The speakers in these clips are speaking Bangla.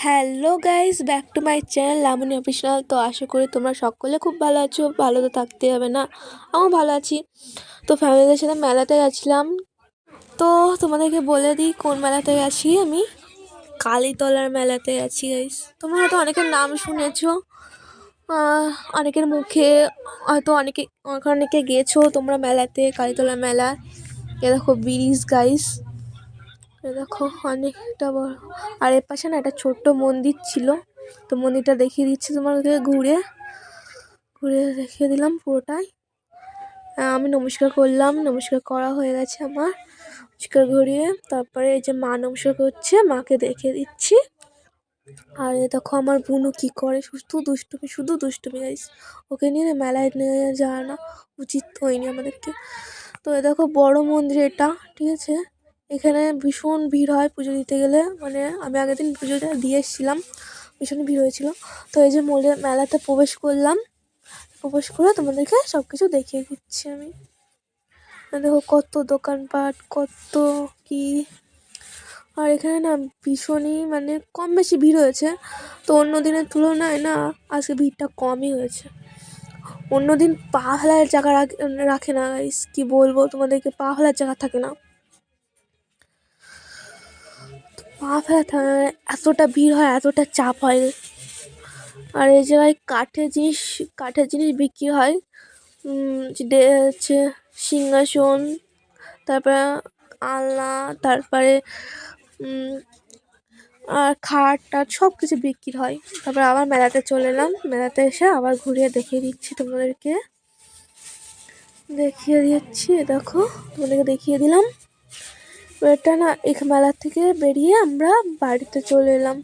Hello guys, back to my channel Laboni official. তো আশা করি তোমরা সকলে খুব ভালো আছো। ভালো তো থাকতে হবে না, আমিও ভালো আছি। তো ফ্যামিলিদের সাথে মেলাতে গেছিলাম। তো তোমাদেরকে বলে দিই কোন মেলাতে গেছি। আমি কালীতলার মেলাতে গেছি গাইস। তোমরা হয়তো অনেকের নাম শুনেছো, অনেকের মুখে হয়তো অনেকে গেছো তোমরা মেলাতে, কালীতলার মেলা। এ দেখো ব্রিজ গাইস, দেখো অনেকটা বড়। আর এর পাশে না একটা ছোট্ট মন্দির ছিল, তো মন্দিরটা দেখিয়ে দিচ্ছি তোমাকে। ঘুরে ঘুরে দেখিয়ে দিলাম পুরোটাই। আমি নমস্কার করলাম, নমস্কার করা হয়ে গেছে আমার। নমস্কার ঘুরিয়ে তারপরে এই যে মা নমস্কার করছে, মাকে দেখিয়ে দিচ্ছি। আর এ দেখো আমার বুনু কি করে, শুধু দুষ্টুমি গাইস। ওকে নিয়ে মেলায় নিয়ে যাওয়া না উচিত হয়নি আমাদেরকে। তো এ দেখো বড় মন্দির এটা, ঠিক আছে। এখানে ভীষণ ভিড় হয় পুজো দিতে গেলে, মানে আমি আগের দিন পুজোটা দিয়ে এসেছিলাম, ভীষণ ভিড় হয়েছিল। তো এই যে মেলাতে প্রবেশ করলাম, প্রবেশ করে তোমাদেরকে সব কিছু দেখিয়ে দিচ্ছি আমি। দেখো কত দোকানপাট, কত কি। আর এখানে না ভীষণই মানে কম বেশি ভিড় হয়েছে। তো অন্য দিনের তুলনায় না আজকে ভিড়টা কমই হয়েছে। অন্যদিন পা ফেলার জায়গা রাখে না গাইস, কি বলবো তোমাদেরকে, পা ফেলার জায়গা থাকে না। পা ফেলা এতটা ভিড় হয়, এতটা চাপ হয়। আর এই জায়গায় কাঠের জিনিস বিক্রি হয়। হচ্ছে সিংহাসন, তারপরে আলনা, তারপরে আর খাট টাট সব কিছু বিক্রি হয়। তারপরে আবার মেলাতে চলে এলাম, মেলাতে এসে আবার ঘুরিয়ে দেখিয়ে দিচ্ছি তোমাদেরকে। দেখো তোমাদেরকে দেখিয়ে দিলাম। এটা না এই মেলার থেকে বেরিয়ে আমরা বাড়িতে চলে এলাম।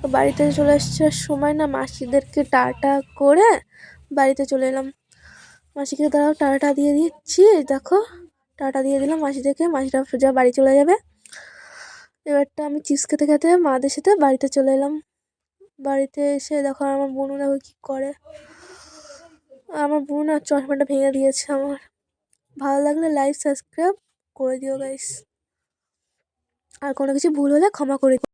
তো বাড়িতে চলে আসার সময় না মাসিদেরকে টাটা করে বাড়িতে চলে এলাম। মাসিকে দাঁড়াও টাটা দিয়ে দিচ্ছি, দেখো টাটা দিয়ে দিলাম মাসিদেরকে। মাসিরা সোজা বাড়ি চলে যাবে। এবারটা আমি চিপস খেতে খেতে মাদের সাথে বাড়িতে চলে এলাম। বাড়িতে এসে দেখো আমার বোনু দেখো কী করে। আমার বোন আর চশমাটা ভেঙে দিয়েছে আমার। ভালো লাগলে লাইক সাবস্ক্রাইব করে দিও গাইস। আর কোনো কিছু ভুল হলে ক্ষমা করে